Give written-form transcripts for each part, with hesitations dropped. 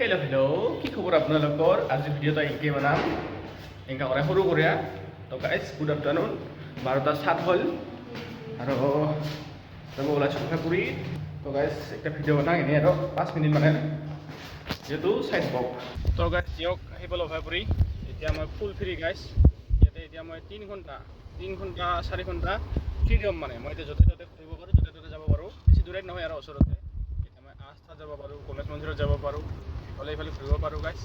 hello কি খবৰ আপোনালোকৰ আজি ভিডিঅ'টা একে বনাম এনেকা কৰে সৰু কৰিয়া তো গাইস গুড আফটাৰনুন 12টা 7 হল আৰু যাব ওলাইছো পুৰি তো গাইস একটা ভিডিঅ' বনাম এনে আৰু 5 মিনিট মানে যেটো সাইড বক তো গাইস দিয়ক আহিব লভাপুৰি এতিয়া মই ফুল ফ্ৰী গাইস ইয়াতে এতিয়া মই 3 ঘন্টা 4 ঘন্টা ফ্ৰীডম মানে মই এতিয়া যতে ততে ঘুৰিব পাৰো যতে ততে যাব পাৰো বেছি দূৰে নহয় আৰু ওচৰতে এতিয়া মই আস্থা যাব পাৰো গণেশ মন্দিৰত যাব পাৰো ওলাই ইফালে ঘূৰিব পাৰোঁ গাইছ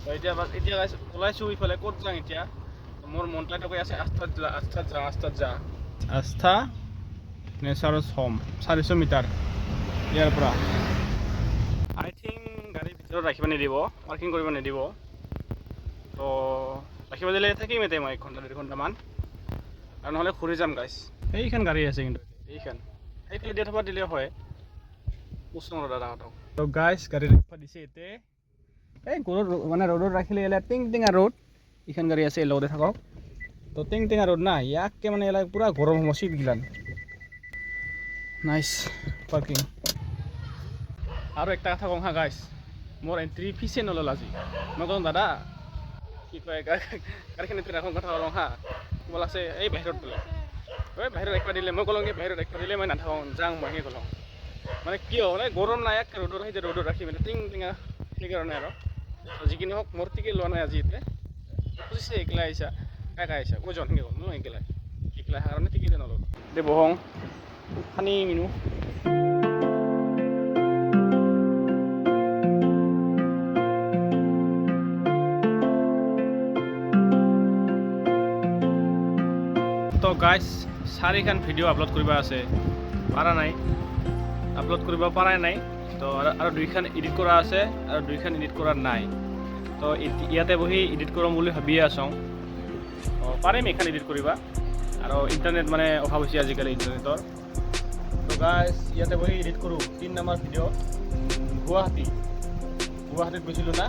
তো এতিয়া গাইছ ওলাইছোঁ ইফালে ক'ত যাওঁ এতিয়া মোৰ মনটাটো কৈ আছে আস্থাত যা আস্থা নেচাৰছ হোম 400 মিটাৰ ইয়াৰ পৰা আই থিংক গাড়ীৰ ভিতৰত ৰাখিব নিদিব পাৰ্কিং কৰিব নিদিব তো ৰাখিব দিলে থাকিম এতিয়া মই 1 ঘণ্টা 2 ঘণ্টামান আৰু নহ'লে ঘূৰি যাম গাইছ এইখন গাড়ী আছে কিন্তু এইখন এইফালে দিয়া থবা দিলে হয় ওচৰৰ দাদাহঁতক তো গাইছ গাড়ী ৰাখিব দিছে এতে এই গৰুৰ মানে ৰ'দত ৰাখিলে এলা টিং ৰ'দ ইখন গাড়ী আছে লগতে থাকক তো টিং ৰ'দ না ইয়াকে মানে এলা পুৰা গৰম হ'ব চিট গিলান নাইস পাৰ্কিং আৰু একটা কথা কওঁ হা গাইছ মোৰ এন্ট্ৰি ফিছে নলল আজি মই কওঁ দাদা কি কয় গাড়ীখন এতে ৰাখোঁ কথা কওঁ হা বল আছে এই বাহিৰত বোলে ঐ বাহিৰত ৰাখিব দিলে মই ক'লোঁ কি বাহিৰত ৰাখিব দিলে মই নাথাকোঁ যাওঁ মই সেই ক'লোঁ মানে কিয় মানে গৰম নাই এক ৰ'দত সেই ৰ'দত ৰাখি মানে টিঙা সেইকাৰণে আৰু যিখিনি হওক মোৰ টিকেট লোৱা নাই আজি এতিয়া খুজিছে একলা আহিছা কাকা আহিছা ক'জন সেনেকৈ ক'লো মই একলা অহাৰ কাৰণে টিকেটে নল'লোঁ দে বহং সানি মিনো তো গাইছ 4খান ভিডিঅ' আপলোড কৰিব আছে পাৰা নাই আপলোড কৰিব পৰা নাই তো আৰু 2খান এডিট কৰা আছে আৰু 2খান এডিট কৰা নাই তো ইয়াতে বহি এডিট কৰিম বুলি ভাবি আছোঁ পাৰিম এইখান এডিট কৰিবা আৰু ইণ্টাৰনেট মানে অভাৱ হৈছে আজিকালি ইণ্টাৰনেটৰ তো গাইছ ইয়াতে বহি এডিট কৰোঁ 3 নম্বৰ ভিডিঅ' গুৱাহাটীত গৈছিলোঁ না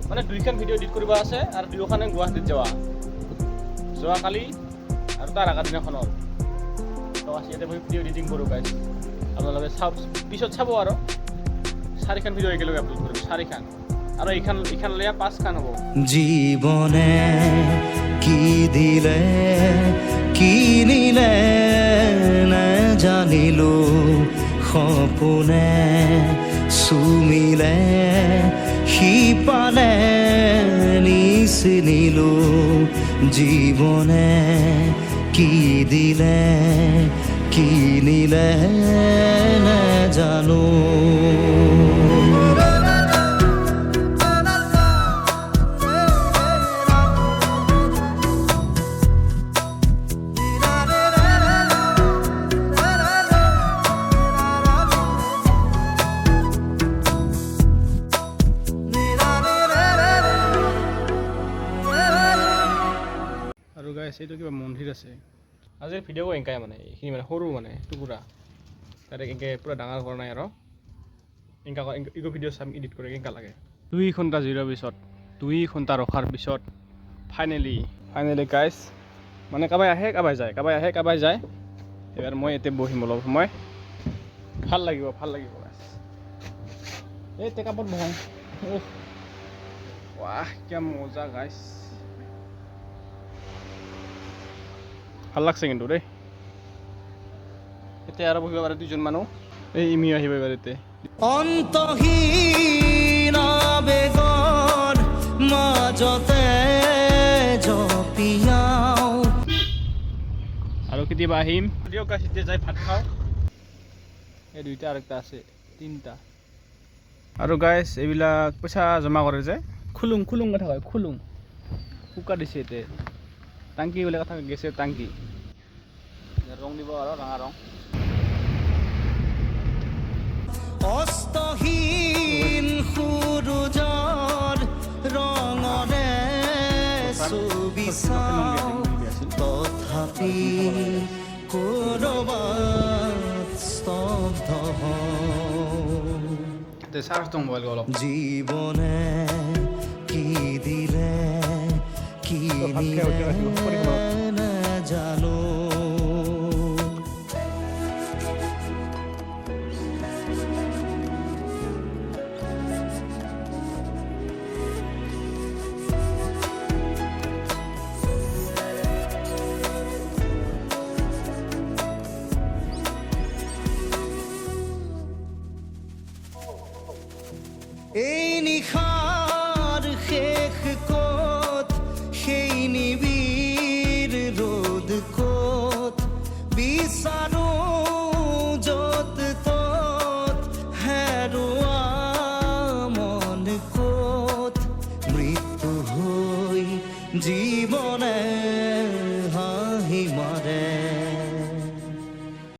মানে 2খান ভিডিঅ' এডিট কৰিব আছে আৰু 2খানে গুৱাহাটীত যোৱা কালি আৰু তাৰ আগৰ দিনাখনৰ তো ইয়াতে বহি ভিডিঅ' এডিটিং কৰোঁ গাইছ আপোনালোকে পিছত চাব আৰু 4খান ভিডিঅ' একেলগে আপলোড কৰিম 4খান আৰু এইখান লৈ 5খান হ'ব জীবনে কি দিলে কি নিলে জানিলো সপোনে চুমিলে সিপালে নিচিনিলো জীবনে কি দিলে কি নিলে জানো আৰু গাইছ এইটো কিবা মন্দিৰ আছে আজিৰ ভিডিঅ' এনেকাই মানে এইখিনি মানে সৰু মানে টুকুৰা তাতে এনেকৈ পূৰা ডাঙৰ কৰা নাই আৰু এনেকুৱা ভিডিঅ' চাম এডিট কৰি এনেকুৱা লাগে 2 ঘণ্টা জিৰোৱাৰ পিছত 2 ঘণ্টা ৰখাৰ পিছত ফাইনেলি গাইছ মানে কাবাই আহে কাবাই যায় এবাৰ মই এতিয়া বহিম অলপ সময় ভাল লাগিব গাইছ এই টেকাপত বহোঁ ৱাহ কি মজা গাইছ ভাল লাগছে কিন্তু দেই এতিয়া আৰু বহিব পাৰে 2জন মানুহ এই ইমি আহিব এবাৰ এতিয়া অন্তহীন আবেগৰ মাজতে জপিয়াও আৰু কেতিয়াবা আহিম দিয়ক গাইছ এতিয়া যাই ভাত খাওঁ এই 2টা আৰু একটা আছে 3টা আৰু গাইছ এইবিলাক পইচা জমা কৰে যে খুলুং কথা কয় খুলুং শুকা দিছে এতিয়া টাংকি বোলে কথা গেছে টাংকি ৰং দিব আৰু ৰঙা ৰং অস্তহীন সূৰুজৰ ৰঙৰে ছবি চাওঁ তথাপি কৰবাত স্তব্ধ মোবাইল অলপ জীবনে কি দিলে কি নিলে জানো